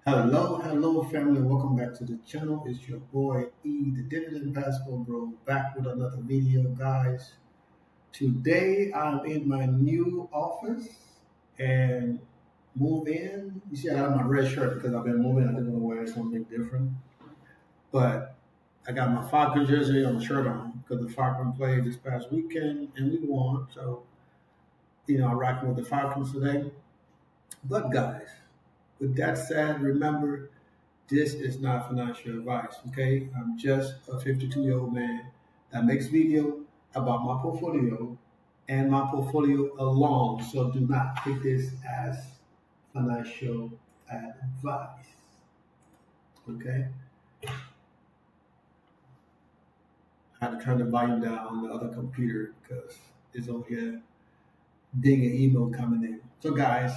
Hello, family. Welcome back to the channel. It's your boy E, the Dividend Passport Bro, back with another video, guys. Today, I'm in my new office and move in. You see, I got my red shirt because I've been moving. I didn't want to wear something different, but I got my Falcon jersey on the shirt on because the Falcon played this past weekend and we won. So, I'm rocking with the Falcons today. But guys, with that said, remember this is not financial advice, okay? I'm just a 52-year-old man that makes video about my portfolio and my portfolio alone. So do not take this as financial advice, okay? I had to turn the volume down on the other computer because it's over here being an email coming in. So guys,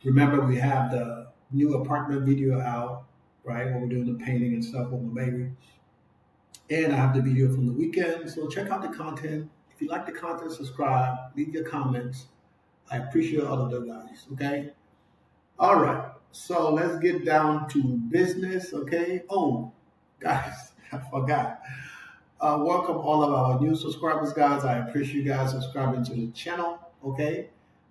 remember we have the new apartment video out, right? Where we're doing the painting and stuff with my baby. And I have the video from the weekend. So check out the content. If you like the content, subscribe, leave your comments. I appreciate all of those guys. Okay. All right. So let's get down to business. Okay. Oh, guys, I forgot. Welcome all of our new subscribers, guys. I appreciate you guys subscribing to the channel. Okay.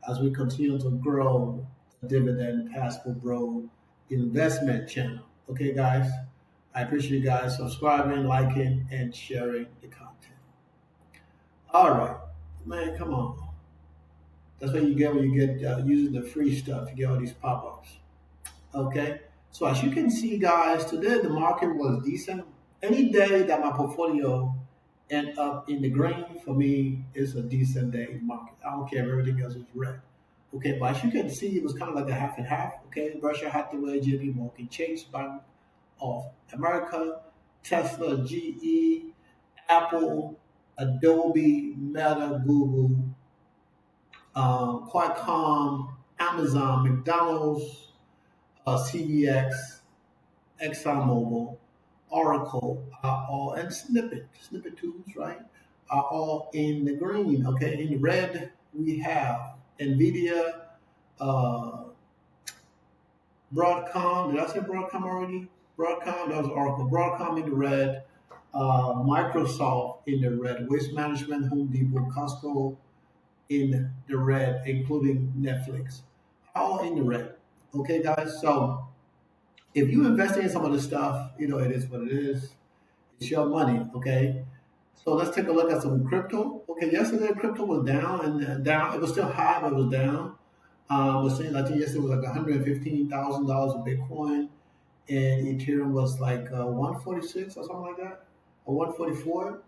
As we continue to grow the Dividend Passport Bro investment channel. Okay, guys. I appreciate you guys subscribing, liking, and sharing the content. All right, man, come on. That's what you get when you get using the free stuff. You get all these pop-ups. Okay, so as you can see, guys, today the market was decent. Any day that my portfolio end up in the green for me is a decent day in the market. I don't care if everything else is red. Okay, but as you can see, it was kind of like a half and half. Okay, Berkshire Hathaway, JP Morgan Chase Bank of America, Tesla, GE, Apple, Adobe, Meta, Google, Qualcomm, Amazon, McDonald's, CVX, ExxonMobil, Oracle are all, and Snippet tools, right, are all in the green. Okay, in red, we have NVIDIA, uh, Broadcom. Did I say Broadcom already? Broadcom, that was Oracle. Broadcom in the red, Microsoft in the red, Waste Management, Home Depot, Costco in the red, including Netflix. All in the red. Okay, guys. So if you invest in some of this stuff, it is what it is. It's your money, okay? So let's take a look at some crypto. Okay, yesterday crypto was down and down. It was still high, but it was down. Was saying I think yesterday was like $115,000 of Bitcoin, and Ethereum was like 146 or something like that, or 144.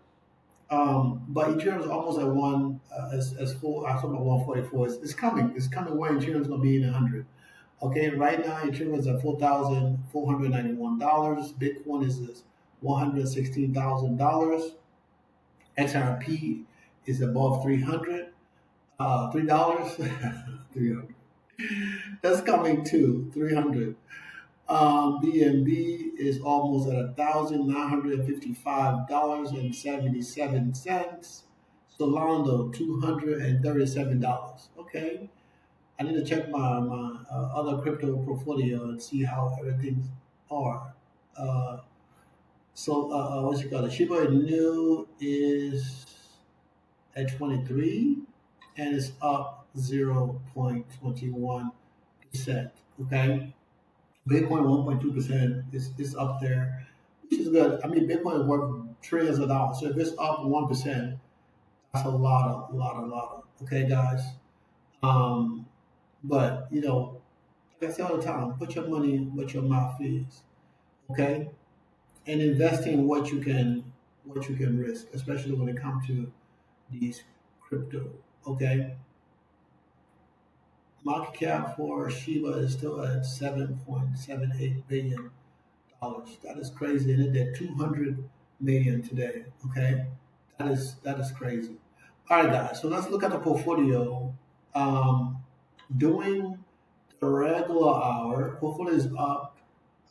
But Ethereum is almost at one as full. I talking about 144. It's coming. It's coming. Where Ethereum is going to be in 100. Okay, right now Ethereum is at $4,491. Bitcoin is $116,000. XRP is above 300. $3. 300. That's coming to 300. BNB is almost at $1,955.77. Solano $237. Okay, I need to check my other crypto portfolio and see how everything's are. Uh, what's it called? The Shiba Inu is at 23 and it's up 0.21%. Okay. Bitcoin 1.2% is up there, which is good. I mean, Bitcoin is worth trillions of dollars. So if it's up 1%, that's a lot. Okay, guys. Um, but like I say all the time, put your money what your mouth is. Okay, and invest in what you can risk, especially when it comes to these crypto. Okay, market cap for Shiba is still at $7.78 billion. That is crazy, and it did 200 million today. Okay, that is crazy. All right, guys. So let's look at the portfolio. Um, Doing the regular hour, portfolio is up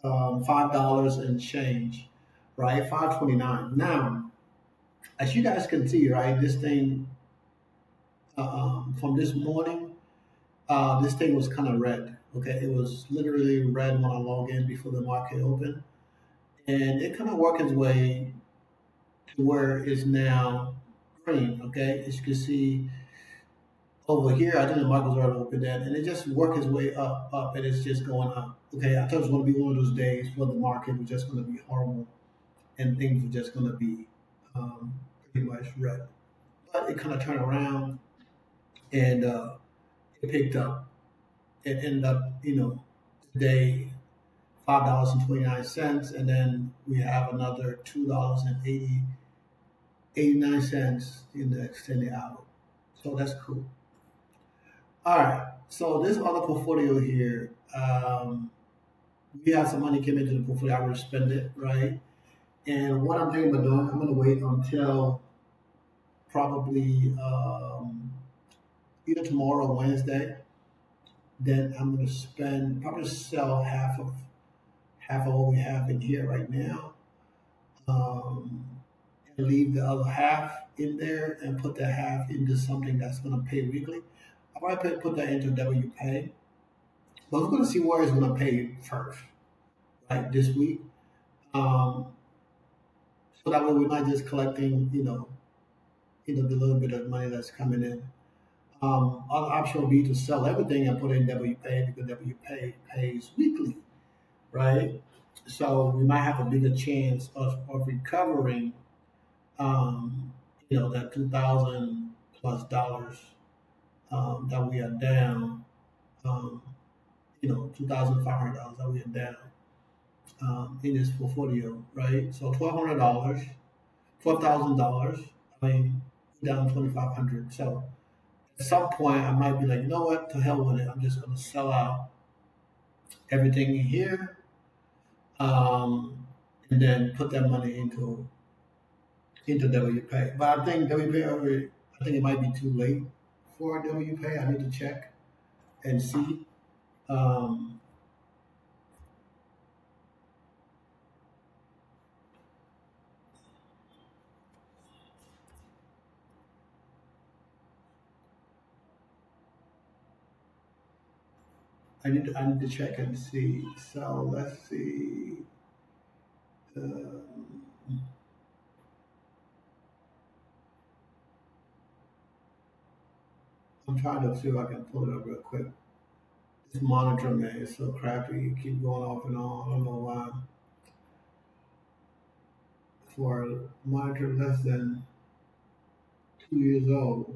$5 and change, right? 529. Now, as you guys can see, right, this thing from this morning, this thing was kind of red. Okay, it was literally red when I log in before the market opened, and it kind of worked its way to where it's now green. Okay, as you can see over here, I think the market's already opened that, and it just worked its way up, and it's just going up. Okay, I thought it was going to be one of those days where the market was just going to be horrible and things were just going to be um, pretty much red. But it kind of turned around and it picked up. It ended up, today $5.29, and then we have another $2.89 in the extended hour. So that's cool. All right. So this other portfolio here, we have some money came into the portfolio. I will spend it, right? And what I'm thinking about doing, I'm going to wait until probably either tomorrow or Wednesday. Then I'm going to spend probably sell half of what we have in here right now, um, and leave the other half in there and put that half into something that's going to pay weekly. I'll probably put that into W pay, but we're going to see where it's going to pay first, right? This week, um, so that way we're not just collecting, the little bit of money that's coming in. Other option would be to sell everything and put it in W pay because W pay pays weekly, right? So we might have a bigger chance of recovering, that 2,000 plus dollars that we are down, um, $2,500 that we are down in this portfolio, right? So $1,200, $12,000. I mean, down 2,500. So at some point, I might be like, you know what? To hell with it. I'm just going to sell out everything in here, um, and then put that money into WPay. But I think WPay over. I think it might be too late for WPay. I need to check and see. Um, I need to check and see. So let's see. Um, I'm trying to see if I can pull it up real quick. This monitor, man, is so crappy. It keep going off and on. I don't know why. For a monitor less than 2 years old,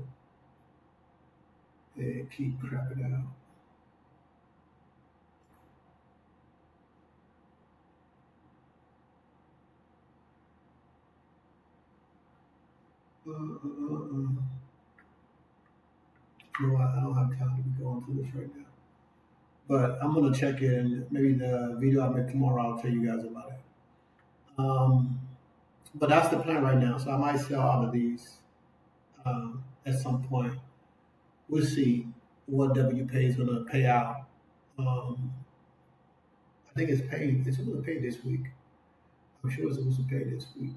they keep crapping out. No, I don't have time to be going through this right now. But I'm gonna check it, and maybe the video I make tomorrow, I'll tell you guys about it. Um, but that's the plan right now. So I might sell out of these at some point. We'll see what WPay is gonna pay out. Um, I think it's paying. It's supposed to pay this week. I'm sure it's supposed to pay this week.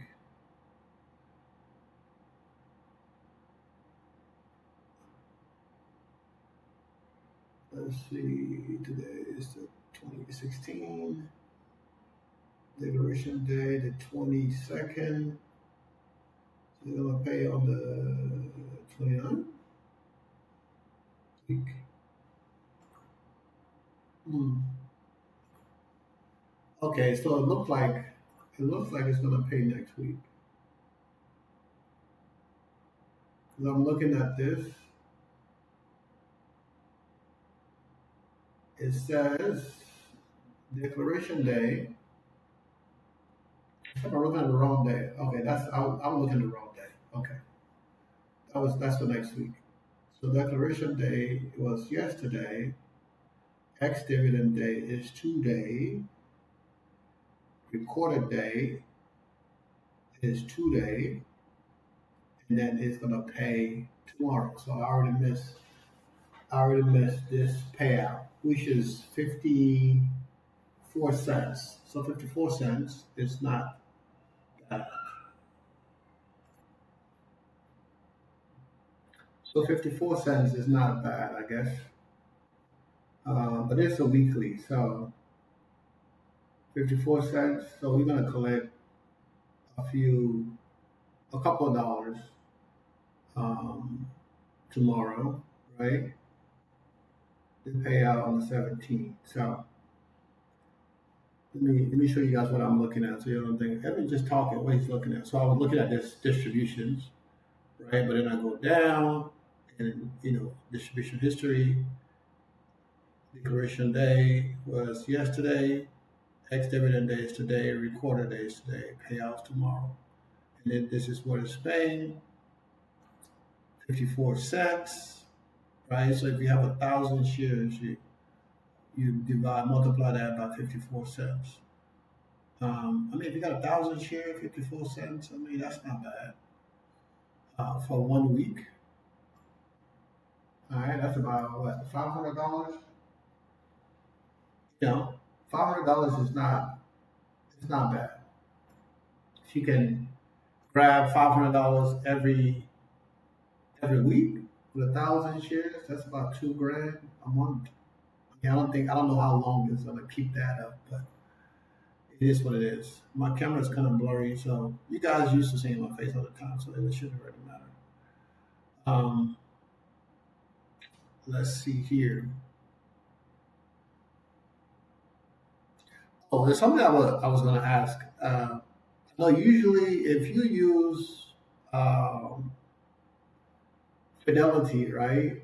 Let's see. Today is the 2016 Liberation Day, the 22nd. So they're gonna pay on the 29th week. Hmm. Okay, so it looks like it's gonna pay next week. 'Cause I'm looking at this. It says Declaration Day. I'm looking at the wrong day. Okay, I'm looking at the wrong day. Okay, that's the next week. So Declaration Day was yesterday. Ex Dividend Day is today. Recorded Day is today, and then it's gonna pay tomorrow. So I already missed this payout, which is 54 cents. So 54 cents is not bad. So 54 cents is not bad, I guess. but it's a weekly, so 54 cents. So we're gonna collect a few, a couple of dollars um, tomorrow, right? To pay out on the 17th. So let me show you guys what I'm looking at, so you don't think Evan just talking what he's looking at. So I was looking at this distributions, right? But then I go down, and distribution history. Declaration day was yesterday. Ex-dividend day is today. Recorder day is today. Payouts tomorrow. And then this is what it's paying. 54 cents, right? So if you have 1,000 shares, you multiply that by 54 cents. If you got 1,000 shares, 54 cents, that's not bad for 1 week. All right, that's about what, $500? $500 is not, it's not bad. If you can grab $500 every week with 1,000 shares, that's about $2,000 a month. I don't know how long it's gonna keep that up, but it is what it is. My camera's kind of blurry, so you guys used to seeing my face all the time, so it shouldn't really matter. Um, let's see here. Oh, there's something I was gonna ask. No, usually if you use um, Fidelity, right,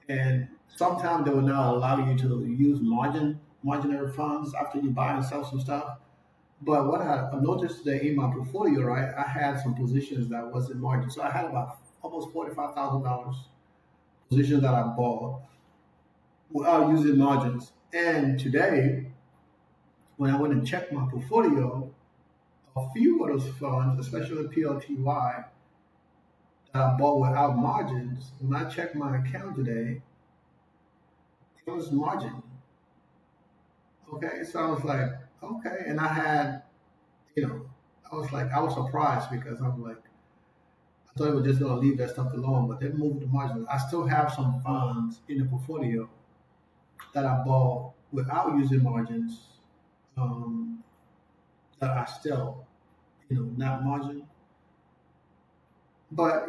and sometimes they will not allow you to use marginary funds after you buy and sell some stuff. But what I noticed that in my portfolio, right, I had some positions that wasn't margin. So I had about almost $45,000 positions that I bought without using margins. And today, when I went and checked my portfolio, a few of those funds, especially PLTY, that I bought without margins, when I checked my account today, it was margin. Okay, so I was like, okay, and I had, you know, I was surprised because I'm like, I thought they were just going to leave that stuff alone, but they moved the margins. I still have some funds in the portfolio that I bought without using margins, um, that I still, not margin. But,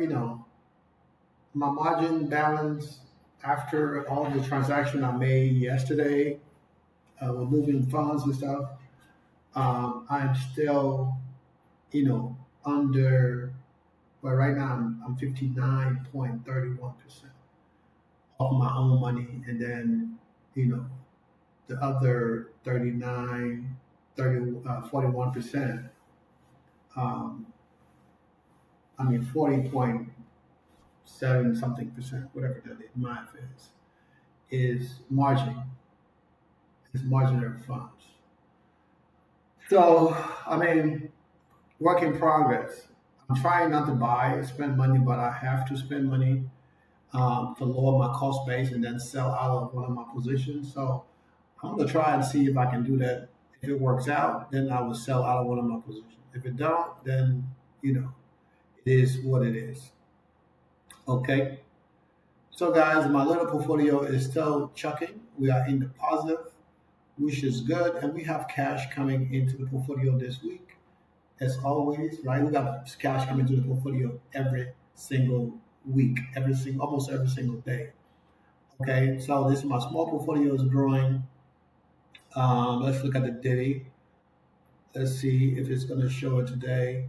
my margin balance after all the transaction I made yesterday, with moving funds and stuff, I'm still, under, but right now I'm 59.31% of my own money. And then, you know, the other 41%, um, 40.7 something percent, whatever that is, math is margin, is marginal funds. So, work in progress. I'm trying not to buy, spend money, but I have to spend money to lower my cost base and then sell out of one of my positions. So I'm gonna try and see if I can do that. If it works out, then I will sell out of one of my positions. If it don't, then it is what it is. Okay. So guys, my little portfolio is still chucking. We are in the positive, which is good, and we have cash coming into the portfolio this week. As always, right? We got cash coming to the portfolio every single week, almost every single day. Okay, so this is my small portfolio is growing. Let's look at the Diddy. Let's see if it's going to show it today.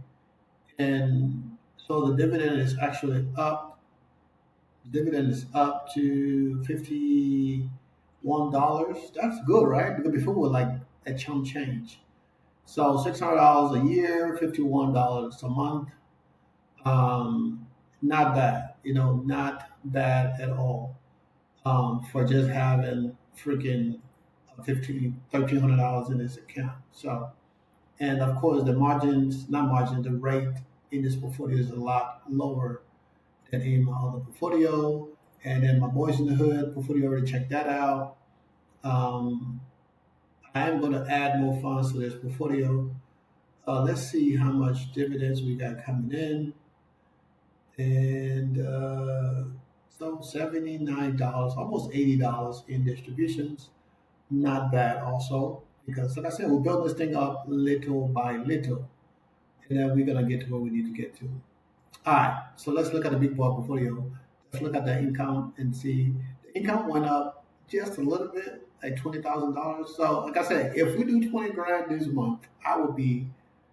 And so the dividend is actually up. The dividend is up to $51. That's good, right? Because before it was like a chump change. So $600 a year, $51 a month. Not bad, not bad at all. For just having freaking $1,300 in this account. So, and of course, the rate in this portfolio is a lot lower than in my other portfolio. And then my Boys in the Hood portfolio, already checked that out. Um, I am going to add more funds to this portfolio. Let's see how much dividends we got coming in. And So $79, almost $80 in distributions. Not bad also, because like I said, we build this thing up little by little, and then we're gonna get to where we need to get to. All right, so let's look at the big boy portfolio. Let's look at the income and see the income went up just a little bit, like $20,000. So, like I said, if we do 20 grand this month, I would be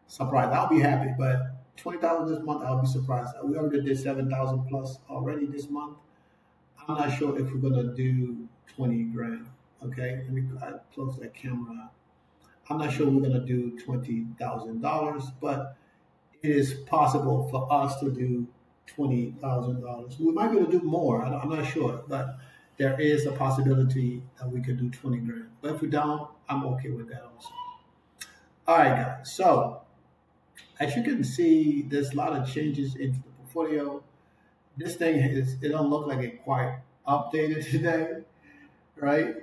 surprised. I'll be happy, but 20,000 this month, I'll be surprised. We already did 7,000 plus already this month. I'm not sure if we're gonna do 20 grand. Okay, let me close that camera. I'm not sure we're gonna do $20,000, but it is possible for us to do $20,000. We might be able to do more. I'm not sure, but there is a possibility that we could do 20 grand. But if we don't, I'm okay with that also. All right, guys. So as you can see, there's a lot of changes into the portfolio. This thing is, it don't look like it quite updated today, right?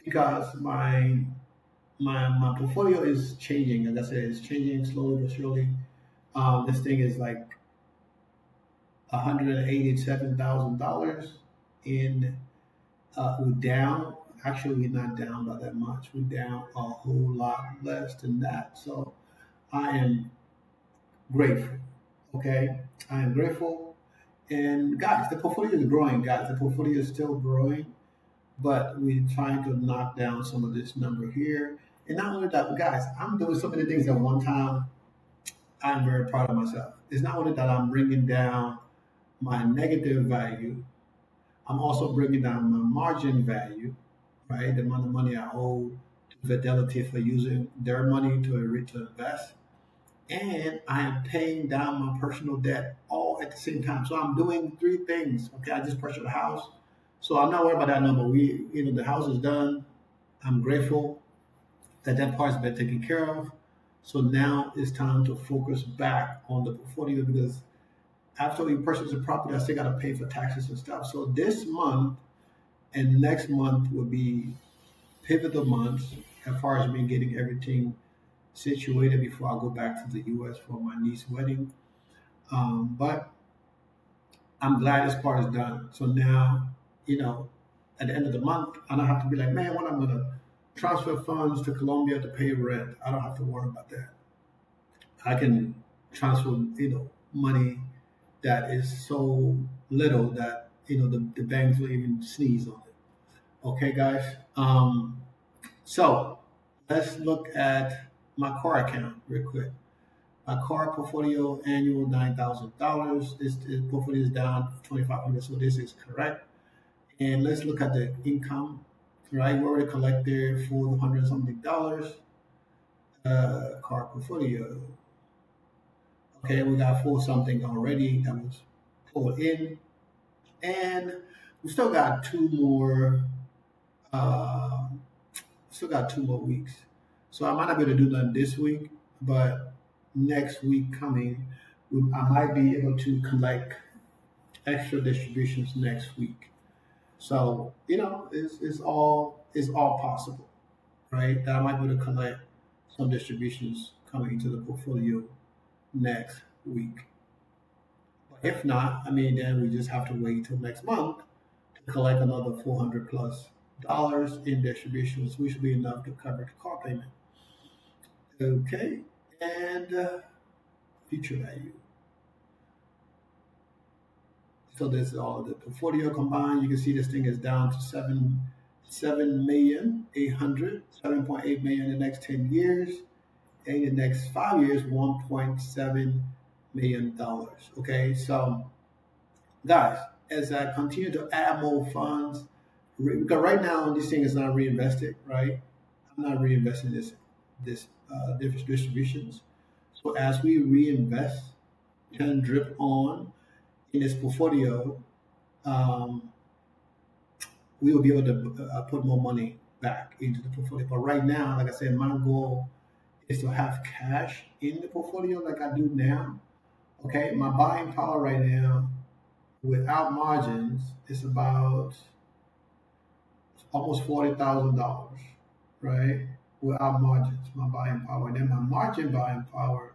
Because my portfolio is changing. Like I said, it's changing slowly but surely. This thing is like $187,000 in. We're down. Actually, we're not down by that much. We're down a whole lot less than that. So I am grateful. Okay, I am grateful. And guys, the portfolio is growing. Guys, the portfolio is still growing, but we're trying to knock down some of this number here. And not only that, guys, I'm doing so many things at one time. I'm very proud of myself. It's not only that I'm bringing down my negative value, I'm also bringing down my margin value, right? The amount of money I owe to Fidelity for using their money to invest. And I am paying down my personal debt all at the same time. So I'm doing three things. Okay, I just purchased a house. So I'm not worried about that number. The house is done. I'm grateful that that part's been taken care of. So now it's time to focus back on the portfolio because after we purchase the property, I still got to pay for taxes and stuff. So this month and next month will be pivotal months as far as me getting everything situated before I go back to the U.S. for my niece's wedding. But I'm glad this part is done. So now, at the end of the month, I don't have to be like, man, when I'm gonna transfer funds to Colombia to pay rent. I don't have to worry about that. I can transfer, money that is so little that the banks will even sneeze on it. Okay, guys. So let's look at my car account real quick. My car portfolio annual $9,000. This portfolio is down 2,500, so this is correct. And let's look at the income. Right, we already collected $400 something dollars. Car portfolio. Okay, we got four something already that was pulled in, and we still got two more. Uh, Still got 2 more weeks, so I might not be able to do that this week, but next week coming, I might be able to collect extra distributions next week. So it's all possible, right? That I might be able to collect some distributions coming into the portfolio next week. But if not, then we just have to wait till next month to collect another 400 plus dollars in distributions, which should be enough to cover the car payment. Okay, and future value. So this is all the portfolio combined. You can see this thing is down to 7,800,7.8 million in the next 10 years. In the next 5 years, $1.7 million. Okay, so guys, as I continue to add more funds, because right now this thing is not reinvested, right? I'm not reinvesting this different distributions. So as we reinvest and drip on in this portfolio, um, we will be able to put more money back into the portfolio. But right now, like I said, my goal is to have cash in the portfolio like I do now. Okay, my buying power right now without margins is about almost $40,000, right? Without margins, my buying power. And then my margin buying power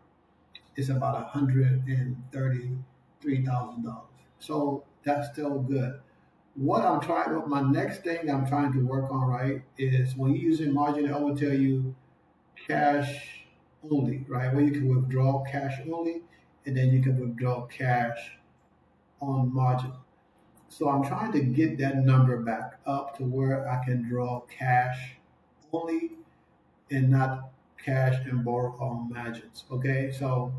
is about $133,000. So that's still good. What my next thing I'm trying to work on, right, is when you're using margin, I will tell you cash only, right? Where you can withdraw cash only, and then you can withdraw cash on margin. So I'm trying to get that number back up to where I can draw cash only and not cash and borrow on margins. Okay, so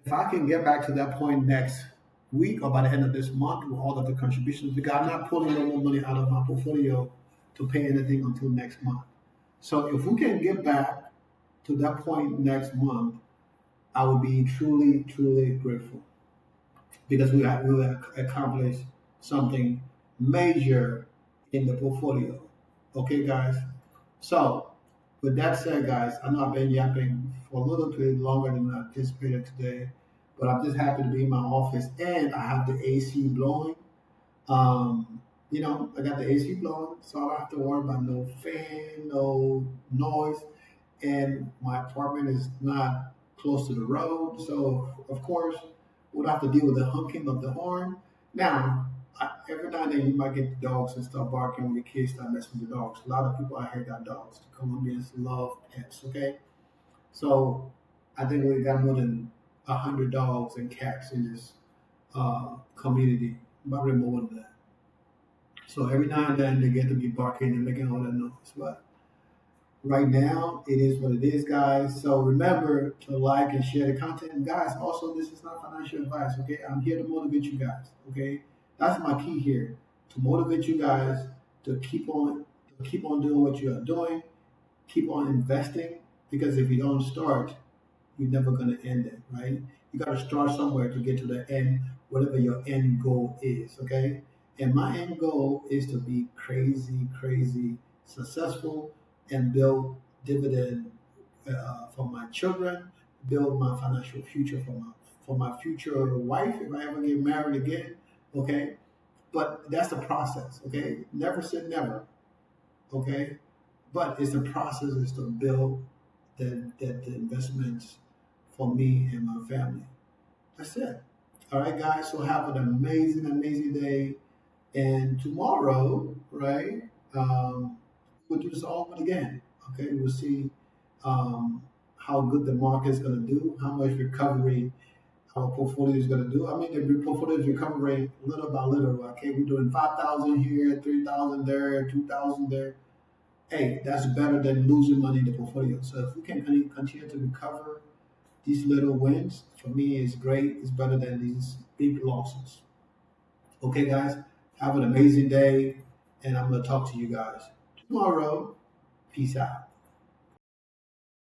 if I can get back to that point next week or by the end of this month with all of the contributions, because I'm not pulling no more money out of my portfolio to pay anything until next month. So if we can get back to that point next month, I would be truly, truly grateful because we will accomplish something major in the portfolio. Okay, guys. So, with that said, guys, I know I've been yapping for a little bit longer than I anticipated today, but I'm just happy to be in my office and I have the AC blowing. Um, I got the AC blowing, so I don't have to worry about no fan, no noise, and my apartment is not close to the road, so of course we'll have to deal with the honking of the horn. Now, every now and then you might get the dogs and start barking when your kids start messing with the dogs. A lot of people out here got dogs. The Colombians love pets. Okay, so I think we got more than 100 dogs and cats in this community, probably more than that. So every now and then they get to be barking and making all that noise. But right now, it is what it is, guys. So remember to like and share the content. And guys, also, this is not financial advice, okay? I'm here to motivate you guys, okay? That's my key here, to motivate you guys to keep on doing what you are doing, keep on investing, because if you don't start, you're never going to end it, right? You got to start somewhere to get to the end, whatever your end goal is, okay? And my end goal is to be crazy, crazy successful and build dividend for my children, build my financial future for my future wife if I ever get married again, okay? But that's the process, okay? Never say never, okay? But it's the process is to build the investments for me and my family. That's it. All right, guys. So have an amazing, amazing day. And tomorrow, right, we'll do this all over again. Okay, we'll see how good the market is going to do, how much recovery our portfolio is going to do. I mean, the portfolio is recovering little by little. Okay, we're doing 5,000 here, 3,000 there, 2,000 there. Hey, that's better than losing money in the portfolio. So if we can continue to recover these little wins, for me, it's great. It's better than these big losses. Okay, guys, have an amazing day, and I'm going to talk to you guys tomorrow. Peace out.